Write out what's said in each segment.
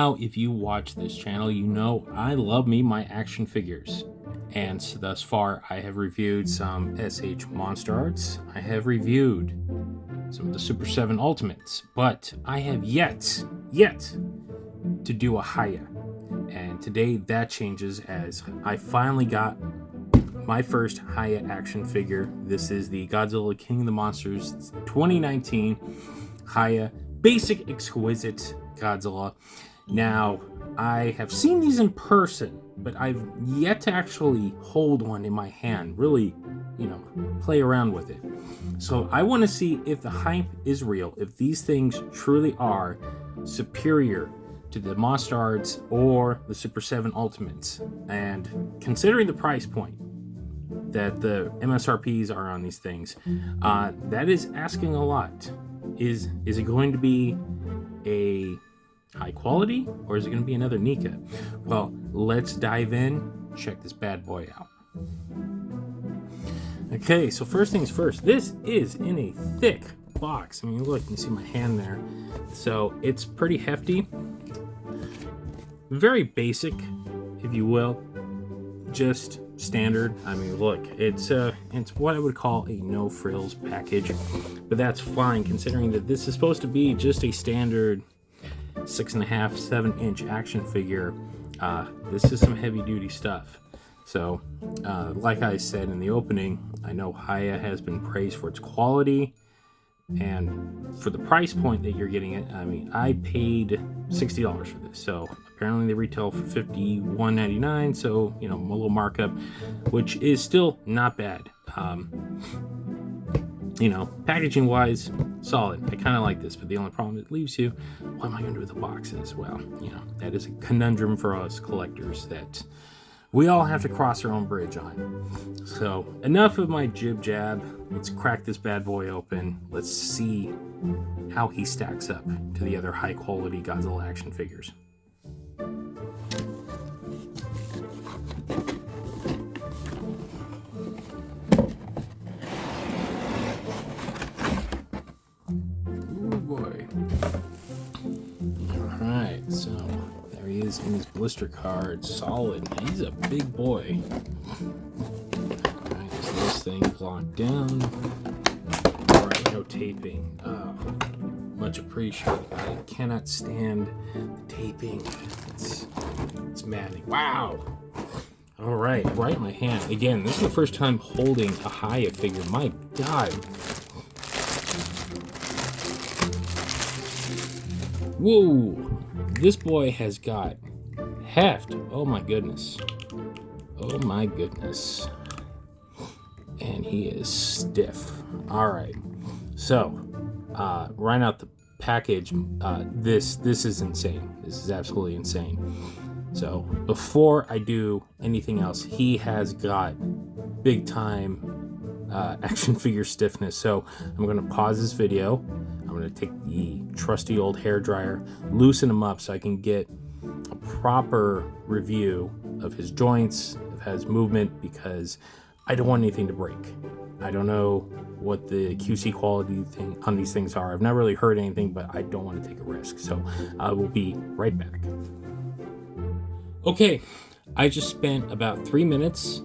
Now, if you watch this channel, you know I love me my action figures. And thus far, I have reviewed some SH Monster Arts. I have reviewed some of the Super 7 Ultimates, but I have yet to do a Hiya. And today that changes as I finally got my first Hiya action figure. This is the Godzilla King of the Monsters 2019 Hiya Basic Exquisite Godzilla. Now, I have seen these in person, but I've yet to actually hold one in my hand, really, play around with it. So I want to see if the hype is real, if these things truly are superior to the Monster Arts or the Super 7 Ultimates. And considering the price point that the MSRPs are on these things, that is asking a lot. Is it going to be a high quality, or is it going to be another Nika? Well, let's dive in, check this bad boy out. Okay, so first things first, this is in a thick box. I mean, look, you can see my hand there. So it's pretty hefty, very basic, if you will, just standard. I mean, look, it's what I would call a no frills package, but that's fine considering that this is supposed to be just a standard 6.5, 7-inch action figure. This is some heavy duty stuff. So, like I said in the opening, I know Hiya has been praised for its quality and for the price point that you're getting it. I mean, I paid $60 for this, so apparently they retail for $51.99. So, a little markup, which is still not bad. Packaging wise, solid. I kind of like this, but the only problem it leaves you, what am I going to do with the boxes? Well, that is a conundrum for us collectors that we all have to cross our own bridge on. So enough of my jib jab. Let's crack this bad boy open. Let's see how he stacks up to the other high quality Godzilla action figures. Alright, so there he is in his blister card. Solid. He's a big boy. Alright, so this thing locked down. Alright, no taping. Oh, much appreciated. I cannot stand the taping. It's maddening. Wow! Alright, right in my hand. Again, this is the first time holding a Hiya figure. My God. Whoa, this boy has got heft. Oh my goodness. Oh my goodness. And he is stiff. All right. So, right out the package, this is insane. This is absolutely insane. So, before I do anything else, he has got big time action figure stiffness. So, I'm going to pause this video. I'm going to take the trusty old hair dryer, loosen him up so I can get a proper review of his joints, of his movement, because I don't want anything to break. I don't know what the QC quality thing on these things are. I've never really heard anything, but I don't want to take a risk. So I will be right back. Okay, I just spent about 3 minutes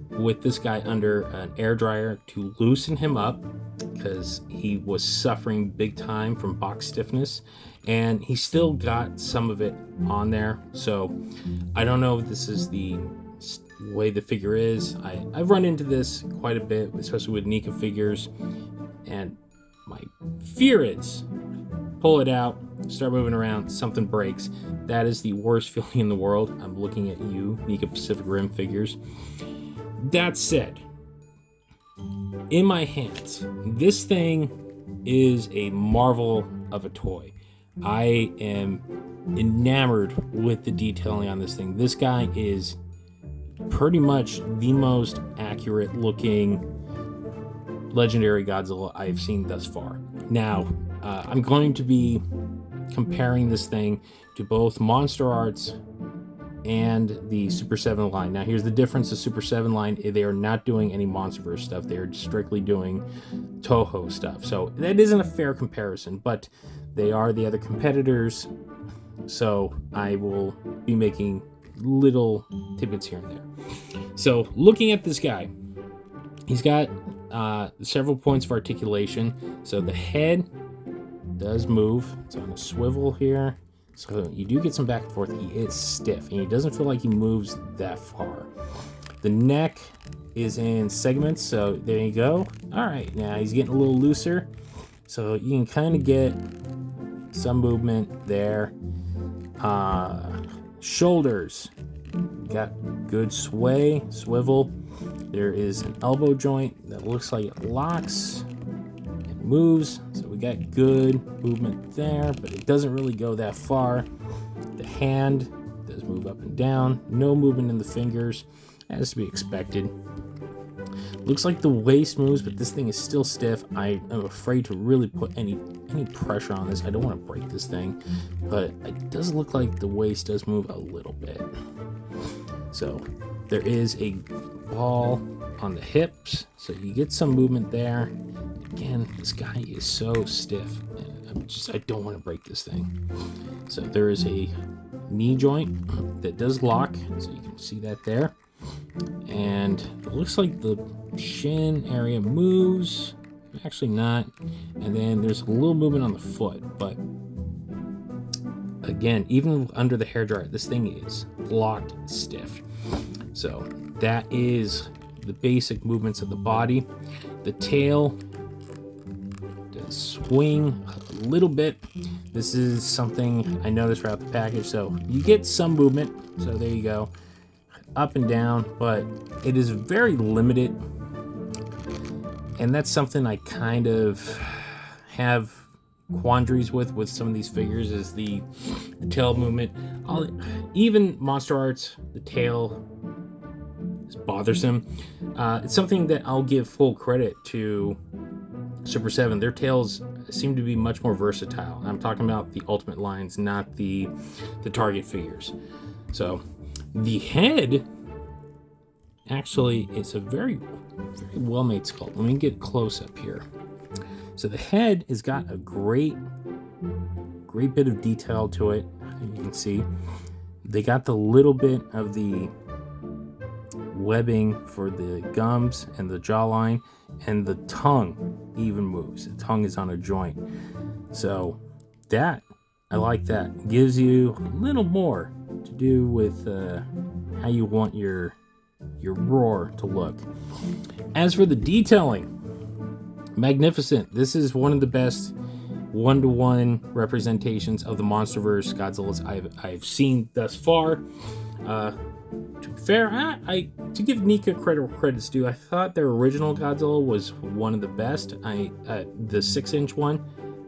with this guy under an air dryer to loosen him up, because he was suffering big time from box stiffness, and he still got some of it on there. So I don't know if this is the way the figure is. I've run into this quite a bit, especially with Nika figures, and my fear is pull it out, start moving around, something breaks. That is the worst feeling in the world. I'm looking at you, Nika Pacific Rim figures. That said, in my hands, this thing is a marvel of a toy. I am enamored with the detailing on this thing. This guy is pretty much the most accurate looking legendary Godzilla I've seen thus far. Now, I'm going to be comparing this thing to both Monster Arts and the Super 7 line. Now, here's the difference. The Super 7 line, they are not doing any Monsterverse stuff. They are strictly doing Toho stuff. So that isn't a fair comparison, but they are the other competitors. so I will be making little tidbits here and there. So looking at this guy, he's got several points of articulation. So the head does move. It's on a swivel here. So you do get some back and forth. He is stiff, and he doesn't feel like he moves that far. The neck is in segments, so there you go. All right, now he's getting a little looser. So you can kind of get some movement there. Shoulders, got good sway, swivel. There is an elbow joint that looks like it locks. It moves, so we got good movement there, but it doesn't really go that far. The hand does move up and down. No movement in the fingers, as to be expected. Looks like the waist moves, but this thing is still stiff. I am afraid to really put any pressure on this. I don't want to break this thing, but it does look like the waist does move a little bit. So there is a ball on the hips, so you get some movement there. Again, this guy is so stiff, and I don't want to break this thing. So there is a knee joint that does lock, so you can see that there. And it looks like the shin area moves, actually not. And then there's a little movement on the foot, but again, even under the hairdryer, this thing is locked stiff. So that is the basic movements of the body. The tail does swing a little bit. This is something I noticed throughout the package, so you get some movement. So there you go. Up and down, but it is very limited, and that's something I kind of have quandaries with some of these figures, is the tail movement. Even Monster Arts, the tail is bothersome. It's something that I'll give full credit to Super 7. Their tails seem to be much more versatile. I'm talking about the Ultimate lines, not the Target figures. So the head actually is a very well made sculpt. Let me get close up here. So the head has got a great bit of detail to it. You can see they got the little bit of the webbing for the gums and the jawline, and the tongue even moves. The tongue is on a joint. So that, I like that. It gives you a little more to do with how you want your roar to look. As for the detailing, magnificent. This is one of the best one-to-one representations of the Monsterverse Godzillas I've seen thus far. To be fair, to give Nika credit where credit's due, I thought their original Godzilla was one of the best. The 6-inch one,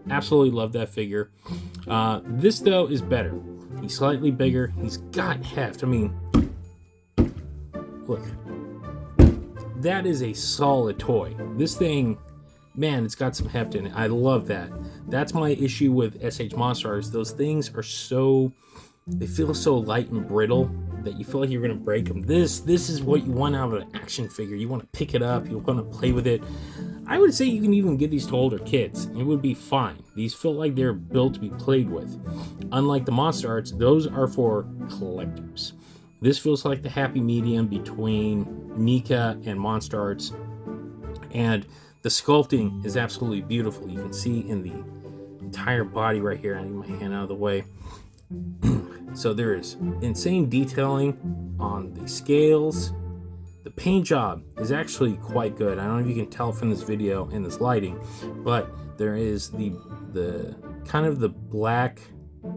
absolutely love that figure. This though is better. He's slightly bigger. He's got heft. I mean, look, that is a solid toy. This thing, man, it's got some heft in it. I love that. That's my issue with SH Monster Arts. Those things are they feel so light and brittle that you feel like you're gonna break them. This is what you want out of an action figure. You want to pick it up. You want to play with it. I would say you can even give these to older kids. It would be fine. These feel like they're built to be played with. Unlike the Monster Arts, those are for collectors. This feels like the happy medium between Nika and Monster Arts, and the sculpting is absolutely beautiful. You can see in the entire body right here. I need my hand out of the way. So there is insane detailing on the scales. The paint job is actually quite good. I don't know if you can tell from this video and this lighting, but there is the kind of the black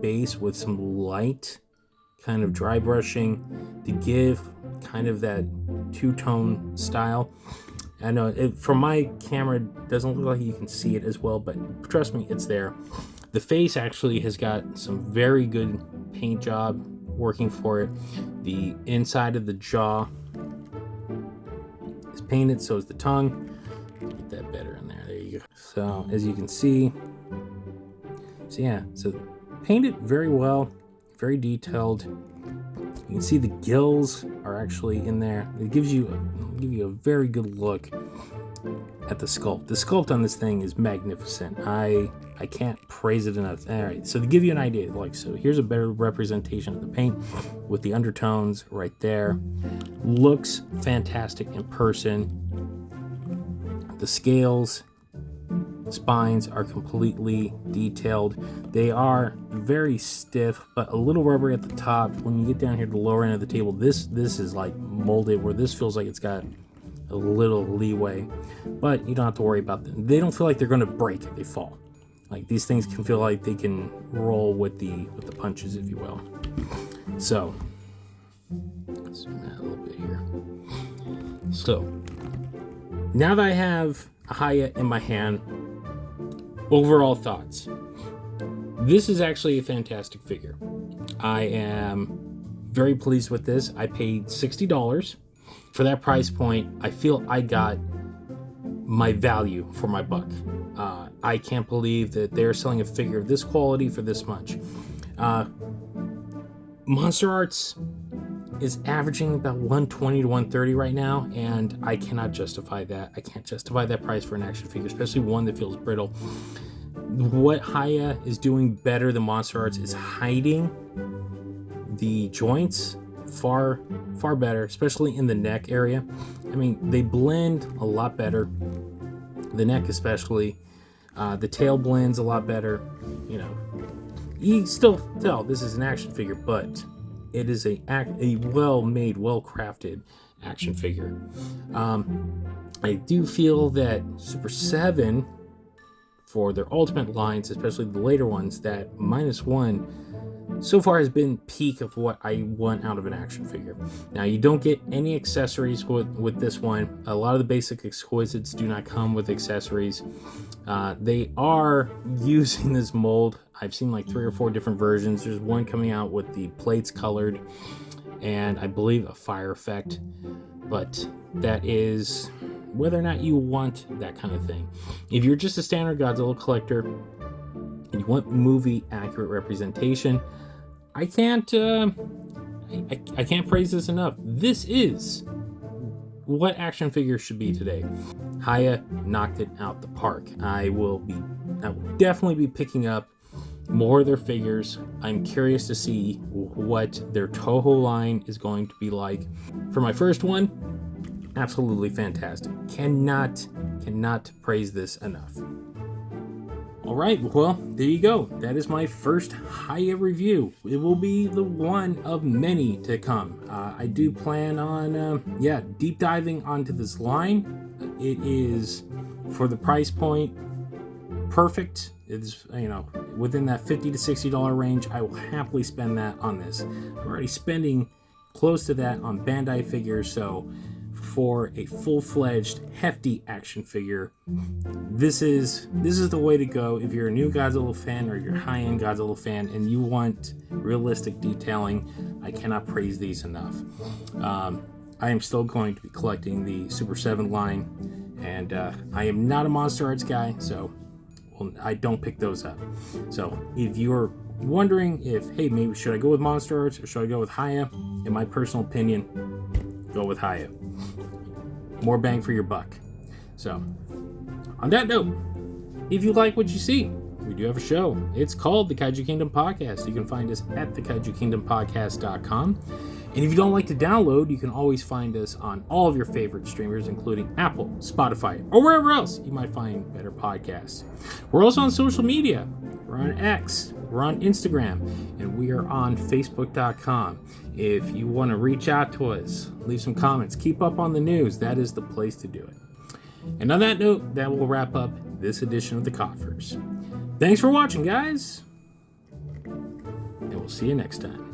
base with some light kind of dry brushing to give kind of that two-tone style. I know from my camera it doesn't look like you can see it as well, but trust me, it's there. The face actually has got some very good paint job working for it. The inside of the jaw is painted, so is the tongue. Get that better in there. There you go. So as you can see, so painted very well, very detailed. You can see the gills are actually in there. It gives you a very good look. at the sculpt. The sculpt on this thing is magnificent. I can't praise it enough. All right, so to give you an idea, like, so here's a better representation of the paint with the undertones right there. Looks fantastic in person. The scales, spines are completely detailed. They are very stiff, but a little rubbery at the top. When you get down here to the lower end of the table, this is like molded, where this feels like it's got a little leeway, but you don't have to worry about them. They don't feel like they're going to break if they fall. Like, these things can feel like they can roll with the punches, if you will. So, zoom out a little bit here. So, now that I have a Hiya in my hand, overall thoughts. This is actually a fantastic figure. I am very pleased with this. I paid $60. For that price point, I feel I got my value for my buck. I can't believe that they're selling a figure of this quality for this much. Monster Arts is averaging about $120 to $130 right now, and I cannot justify that. I can't justify that price for an action figure, especially one that feels brittle. What Hiya is doing better than Monster Arts is hiding the joints far better, especially in the neck area. I mean, they blend a lot better. The neck especially. The tail blends a lot better. You know, you still tell this is an action figure, but it is a well-made, well-crafted action figure. I do feel that Super 7, for their Ultimate lines, especially the later ones, that -1 so far has been peak of what I want out of an action figure. Now, you don't get any accessories with this one. A lot of the basic exquisites do not come with accessories. They are using this mold. I've seen like 3 or 4 different versions. There's one coming out with the plates colored and I believe a fire effect, but that is whether or not you want that kind of thing. If you're just a standard Godzilla collector and you want movie accurate representation, I can't praise this enough. This is what action figures should be today. Hiya knocked it out the park. I will definitely be picking up more of their figures. I'm curious to see what their Toho line is going to be like. For my first one, absolutely fantastic. Cannot praise this enough. All right, well, there you go. That is my first Hiya review. It will be the one of many to come. I do plan on, deep diving onto this line. It is, for the price point, perfect. It's, within that $50 to $60 range. I will happily spend that on this. I'm already spending close to that on Bandai figures, so for a full-fledged, hefty action figure, this is the way to go if you're a new Godzilla fan or you're a high-end Godzilla fan and you want realistic detailing. I cannot praise these enough. I am still going to be collecting the Super 7 line, and I am not a Monster Arts guy, so I don't pick those up. So if you're wondering if, hey, maybe should I go with Monster Arts or should I go with Hiya, in my personal opinion, go with Hiya. More bang for your buck. So, on that note, if you like what you see, we do have a show. It's called the Kaiju Kingdom Podcast. You can find us at thekaijukingdompodcast.com. And if you don't like to download, you can always find us on all of your favorite streamers, including Apple, Spotify, or wherever else you might find better podcasts. We're also on social media. We're on X, we're on Instagram, and we are on Facebook.com. If you want to reach out to us, leave some comments, keep up on the news, that is the place to do it. And on that note, that will wrap up this edition of the Koffers. Thanks for watching, guys, and we'll see you next time.